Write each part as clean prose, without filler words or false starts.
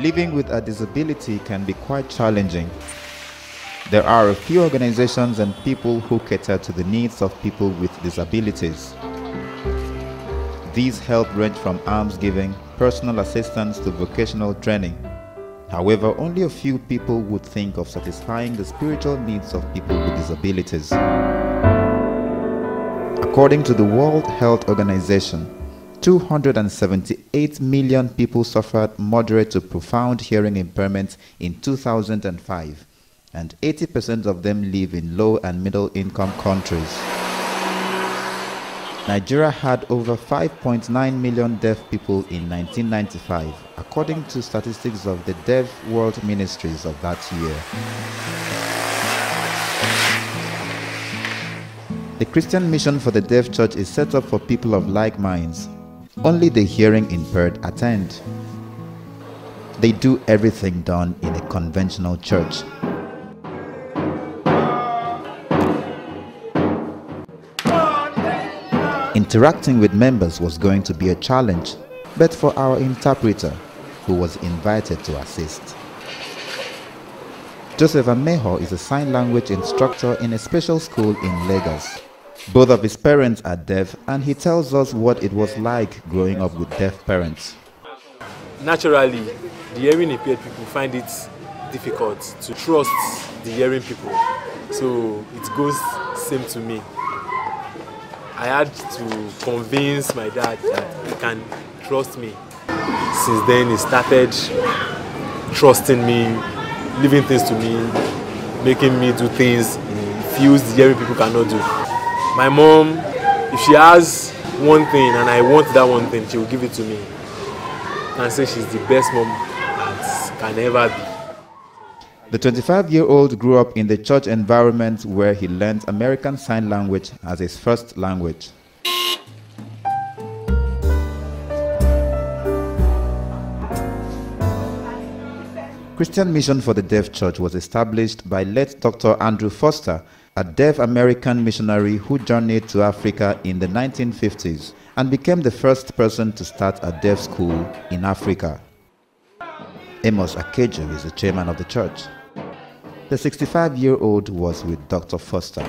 Living with a disability can be quite challenging. There are a few organizations and people who cater to the needs of people with disabilities. These help range from almsgiving, personal assistance to vocational training. However, only a few people would think of satisfying the spiritual needs of people with disabilities. According to the World Health Organization, 278 million people suffered moderate to profound hearing impairment in 2005, and 80% of them live in low and middle income countries. Nigeria had over 5.9 million deaf people in 1995, according to statistics of the Deaf World Ministries of that year. The Christian Mission for the Deaf Church is set up for people of like minds. Only the hearing impaired attend. They do everything done in a conventional church. Interacting with members was going to be a challenge, but for our interpreter, who was invited to assist. Joseph Ameho is a sign language instructor in a special school in Lagos. Both of his parents are deaf, and he tells us what it was like growing up with deaf parents. Naturally, the hearing impaired people find it difficult to trust the hearing people. So it goes same to me. I had to convince my dad that he can trust me. Since then, he started trusting me, leaving things to me, making me do things he feels the hearing people cannot do. My mom, if she has one thing and I want that one thing, she will give it to me. And say she's the best mom that can ever be. The 25-year-old grew up in the church environment where he learned American Sign Language as his first language. Christian Mission for the Deaf Church was established by late Dr. Andrew Foster, a deaf American missionary who journeyed to Africa in the 1950s and became the first person to start a deaf school in Africa. Amos Akeju is the chairman of the church. The 65-year-old was with Dr. Foster.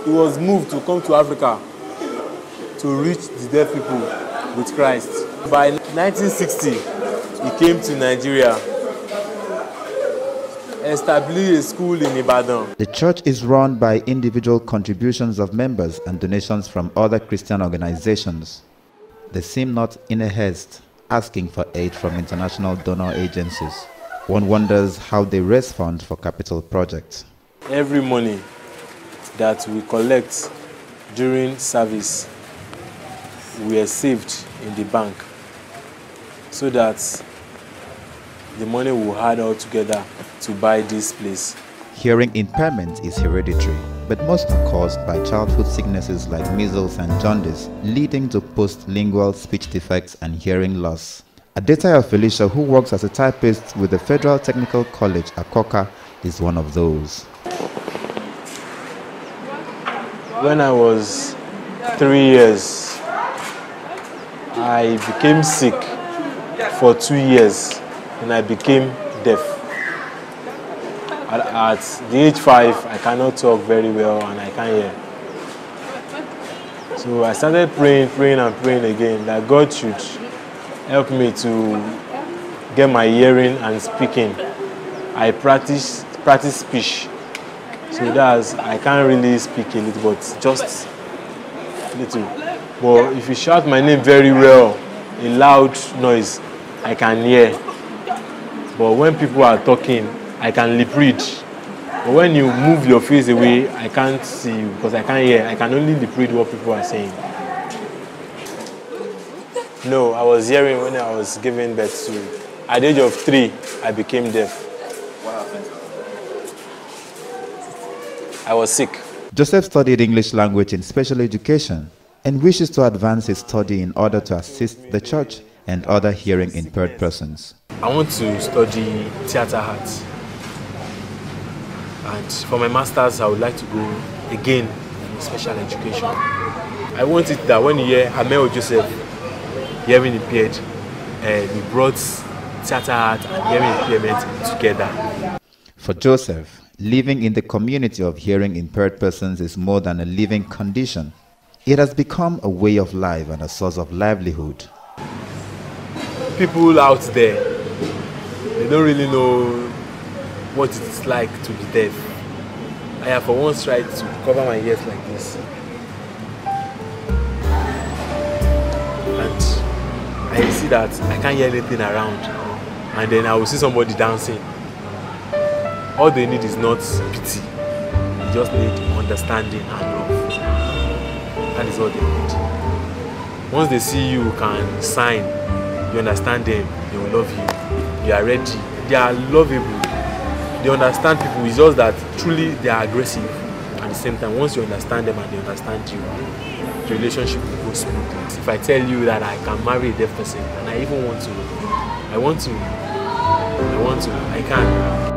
He was moved to come to Africa to reach the deaf people with Christ. By 1960, he came to Nigeria, established a school in Ibadan. The church is run by individual contributions of members and donations from other Christian organizations. They seem not in a haste, asking for aid from international donor agencies. One wonders how they raise funds for capital projects. Every money that we collect during service, we are saved in the bank so that the money will add all together to buy this place. Hearing impairment is hereditary, but most are caused by childhood sicknesses like measles and jaundice, leading to postlingual speech defects and hearing loss. Adetayo Felicia, who works as a typist with the Federal Technical College, Akoka, is one of those. When I was 3 years, I became sick for 2 years and I became deaf. At the age 5, I cannot talk very well and I can't hear. So I started praying and praying again that God should help me to get my hearing and speaking. I practice speech. So that's, I can't really speak a little, but just a little. But if you shout my name very well, a loud noise, I can hear. But when people are talking, I can lip read. But when you move your face away, I can't see you because I can't hear. I can only lip read what people are saying. No, I was hearing when I was giving birth to. At the age of 3, I became deaf. What happened? I was sick. Joseph studied English language in special education and wishes to advance his study in order to assist the church and other hearing impaired persons. I want to study theater arts. And for my master's, I would like to go again in special education. I want it that when you hear Hamel Joseph, hearing impaired, we brought theater art and hearing impairment together. For Joseph, living in the community of hearing impaired persons is more than a living condition. It has become a way of life and a source of livelihood. People out there, they don't really know what it is like to be deaf. I have for once tried to cover my ears like this. And I see that I can't hear anything around. And then I will see somebody dancing. All they need is not pity. They just need understanding and love. That is all they need. Once they see you can sign, you understand them, they will love you. You are ready. They are lovable. They understand people. It's just that truly they are aggressive. At the same time, once you understand them and they understand you, the relationship will go smoothly. If I tell you that I can marry a deaf person and I even want to, I can.